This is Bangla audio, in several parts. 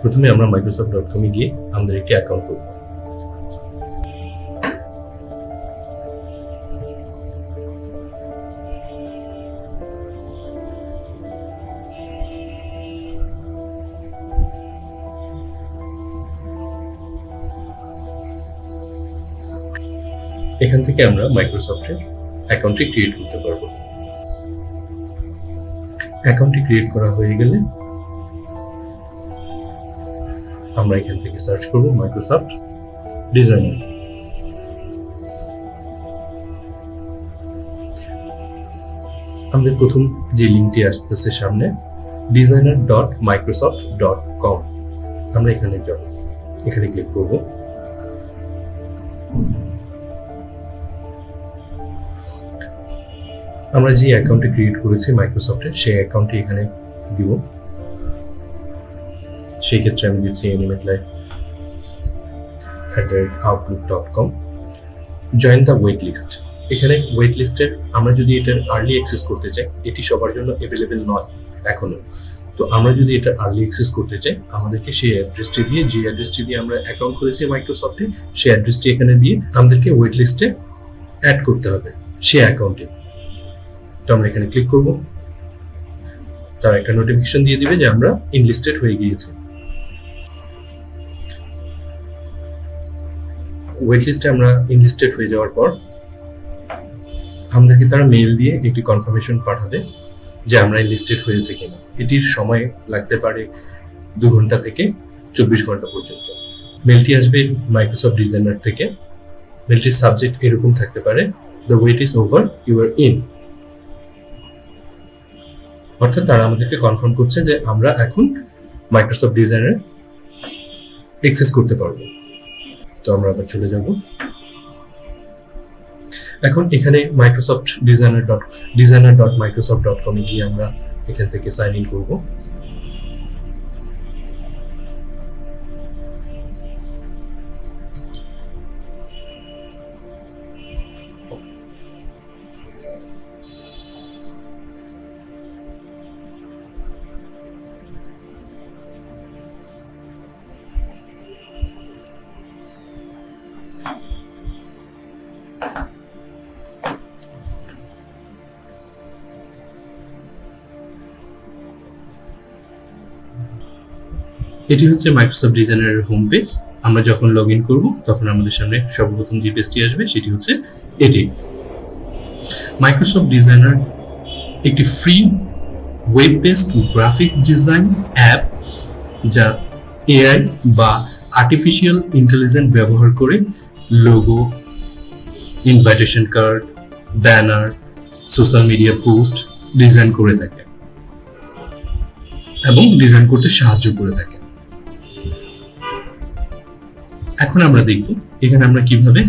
প্রথমে আমরা microsoft.com-এ গিয়ে আমাদের একটি অ্যাকাউন্ট করব। এখান থেকে আমরা মাইক্রোসফটের অ্যাকাউন্টটি ক্রিয়েট করতে পারবো। অ্যাকাউন্টটি ক্রিয়েট করা হয়ে গেলে আমরা এখান থেকে সার্চ করব মাইক্রোসফট ডিজাইনার। আমাদের প্রথম যে লিঙ্কটি আসতেছে সামনে designer.microsoft.com, আমরা এখানে যাব, এখানে ক্লিক করব। আমরা যে অ্যাকাউন্টটি ক্রিয়েট করেছি মাইক্রোসফটের, সেই অ্যাকাউন্টটি এখানে দিব। সেই ক্ষেত্রে আমি দিচ্ছি animatelife@outlook.com, join the wait list. এখানে ওয়েট লিস্টের আমরা যদি এটার আর্লি অ্যাক্সেস করতে চাই, এটি সবার জন্য অ্যাভেলেবেল নয় এখনো। তো আমরা যদি এটা আর্লি অ্যাক্সেস করতে চাই, আমাদেরকে সেই অ্যাড্রেসটি দিয়ে, যে অ্যাড্রেসটি দিয়ে আমরা অ্যাকাউন্ট খুলেছি মাইক্রোসফটে, সেই অ্যাড্রেসটি এখানে দিয়ে আমাদেরকে ওয়েট লিস্টে অ্যাড করতে হবে সেই অ্যাকাউন্টে। তো আমরা এখানে ক্লিক করব, তার একটা নোটিফিকেশন দিয়ে দিবে যে আমরা ইনলিস্টেড হয়ে গিয়েছি। ওয়েট লিস্টে আমরা ইনলিস্টেড হয়ে যাওয়ার পর আমাদেরকে তারা মেইল দিয়ে একটি কনফার্মেশন পাঠাবে যে আমরা ইনলিস্টেড হয়েছে কিনা। এটির সময় লাগতে পারে 2 ঘন্টা থেকে 24 ঘন্টা পর্যন্ত। মেলটি আসবে মাইক্রোসফট ডিজাইনার থেকে। মেলটির সাবজেক্ট এরকম থাকতে পারে, the wait is over, you are in. অর্থাৎ তারা আমাদেরকে কনফার্ম করছে যে আমরা এখন মাইক্রোসফট ডিজাইনারে অ্যাক্সেস করতে পারবো। তো আমরা আবার চলে যাব। এখন এখানে মাইক্রোসফট designer.microsoft.com-এ গিয়ে আমরা এখান থেকে সাইন ইন করব। এটি হচ্ছে মাইক্রোসফট ডিজাইনারের হোম পেজ। আমরা যখন লগ ইন করবো তখন আমাদের সামনে সর্বপ্রথম যে পেজটি আসবে সেটি হচ্ছে এটি। মাইক্রোসফট ডিজাইনার একটি free web based graphic design app, যা এআই বা আর্টিফিশিয়াল ইন্টেলিজেন্স ব্যবহার করে logo, invitation card, banner, social media post design করে থাকে এবং ডিজাইন করতে সাহায্য করে থাকে। এখন আমরা দেখব এখানে আমরা কিভাবে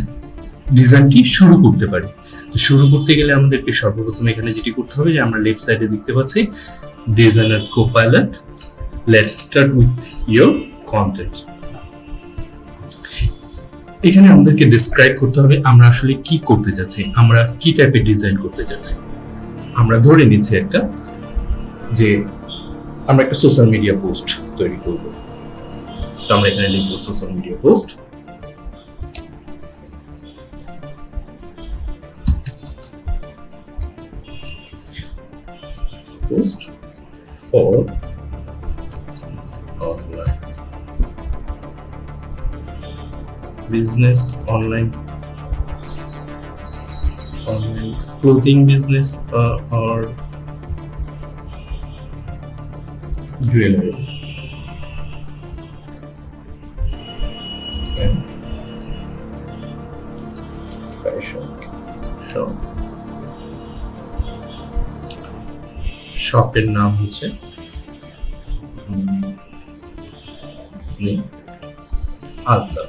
ডিজাইনটি শুরু করতে পারি। তো শুরু করতে গেলে আমাদেরকে সর্বপ্রথম এখানে যেটি করতে হবে, যে আমরা লেফট সাইডে দেখতে পাচ্ছি designer copilot, let's start with your content. এখানে আমাদেরকে ডেসক্রাইব করতে হবে আমরা আসলে কি করতে যাচ্ছি, আমরা কি টাইপের ডিজাইন করতে যাচ্ছি। আমরা ধরে নিচ্ছি যে আমরা একটা সোশ্যাল মিডিয়া পোস্ট তৈরি করব। তো আমরা এখানে লিখব social media post. Post for online business, online clothing business or jewelry and fashion shop. শপের নাম হচ্ছে আলতা।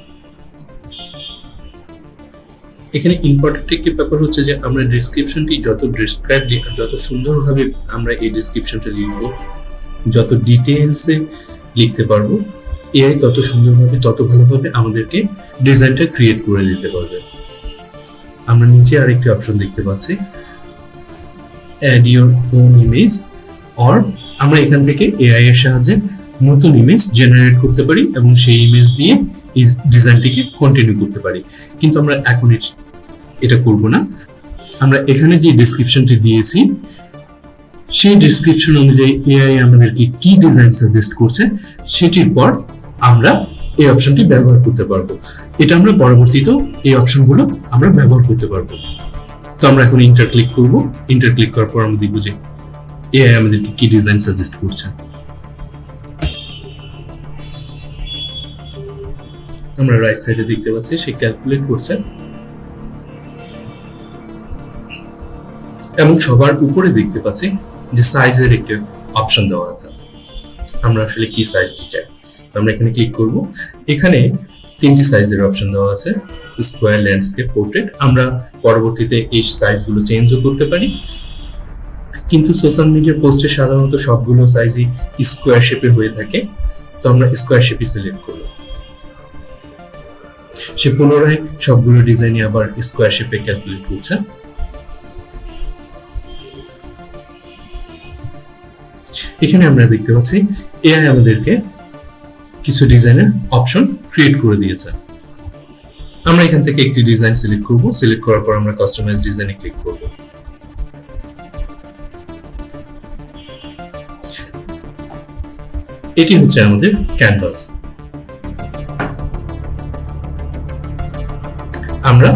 এখানে ইম্পর্টেন্ট একটি ব্যাপার হচ্ছে যে আমরা ডেসক্রিপশনটি যত সুন্দরভাবে আমরা এই ডেসক্রিপশনটা লিখব, যত ডিটেইলসে লিখতে পারবো, এআই তত সুন্দরভাবে তত ভালোভাবে আমাদেরকে ডিজাইনটা ক্রিয়েট করে দিতে পারবে। আমরা নিচে আরেকটি অপশন দেখতে পাচ্ছি, add your own image, or আমরা এখান থেকে এআই এর সাহায্যে নতুন ইমেজ জেনারেট করতে পারি এবং সেই ইমেজ দিয়ে এই ডিজাইনটিকে কন্টিনিউ করতে পারি। কিন্তু আমরা এখন এটা করব না। আমরা এখানে যে ডেসক্রিপশনটি দিয়েছি সেই ডেসক্রিপশন অনুযায়ী এআই আমাদেরকে কি ডিজাইন সাজেস্ট করছে সেটির পর আমরা এই অপশনটি ব্যবহার করতে পারবো। এটা আমরা পরবর্তীতেও এই অপশনগুলো আমরা ব্যবহার করতে পারবো। তো আমরা এখন ইন্টার ক্লিক করব। ইন্টার ক্লিক করার পর আমরা দেখবো যে এআই আমাদেরকে কি ডিজাইন সাজেস্ট করছে। আমরা রাইট সাইডে দেখতে পাচ্ছি সে ক্যালকুলেট করছে এবং সবার উপরে দেখতে পাচ্ছি যে সাইজের একটা অপশন দেওয়া আছে। আমরা আসলে কি সাইজটি চাই আমরা এখানে ক্লিক করব। এখানে 3টি সাইজের অপশন দেওয়া আছে, স্কোয়ার, ল্যান্ডস্কেপ, পোর্ট্রেট। আমরা পরবর্তীতে এই সাইজগুলো চেঞ্জও করতে পারি, কিন্তু সোশ্যাল মিডিয়া পোস্টে সাধারণত সবগুলো সাইজই স্কোয়ার শেপে হয়ে থাকে। তো আমরা স্কোয়ার শেপই সিলেক্ট করব। সে পুনরায় সবগুলো ডিজাইনই আবার স্কোয়ার শেপে ক্যালকুলেট করছে। এখানে আমরা দেখতে পাচ্ছি এআই আমাদেরকে কিছু ডিজাইনের অপশন ক্রিয়েট করে দিয়েছে। আমরা এখান থেকে একটি ডিজাইন সিলেক্ট করব। সিলেক্ট করার পর আমরা কাস্টমাইজ ডিজাইনে ক্লিক করব। এটি হচ্ছে আমাদের ক্যানভাস। আমরা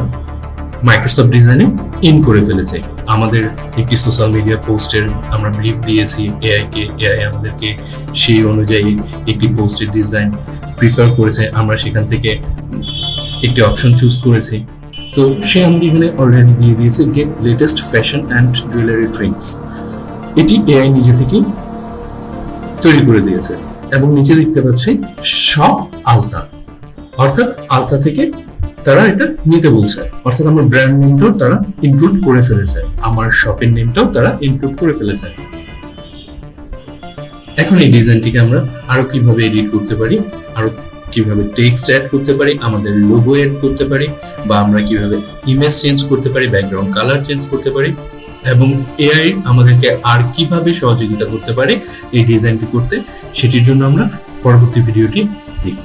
মাইক্রোসফট ডিজাইনে ইন করে ফেলেছি। আমাদের একটি সোশ্যাল মিডিয়া পোস্টের আমরা ব্রিফ দিয়েছি এআই কে, এআই আমাদেরকে সেই অনুযায়ী একটি পোস্টের ডিজাইন প্রিফার করেছে। আমরা সেখান থেকে একটি অপশন চুজ করেছি। তো সে আমাদের এখানে অলরেডি দিয়ে দিয়েছে get latest fashion and jewellery trends. এটি এআই নিজে থেকেই তৈরি করে দিয়েছে এবং নিচে দেখতে পাচ্ছি সব আলতা, অর্থাৎ আলতা থেকে তারা এটা নিতে বলছে। অর্থাৎ আমার ব্র্যান্ড নেমটাও তারা ইনক্লুড করে ফেলেছে, আমার শপের নেমটাও তারা ইনক্লুড করে ফেলেছে। এখন এই ডিজাইনটিকে আমরা আরো কিভাবে এডিট করতে পারি, আরো কিভাবে টেক্সট অ্যাড করতে পারি, আমাদের লোগো অ্যাড করতে পারি, বা আমরা কিভাবে ইমেজ চেঞ্জ করতে পারি, ব্যাকগ্রাউন্ড কালার চেঞ্জ করতে পারি, এবং এআই আমাদেরকে আর কিভাবে সহযোগিতা করতে পারে এই ডিজাইনটি করতে, সেটির জন্য আমরা পরবর্তী ভিডিওটি দেখব।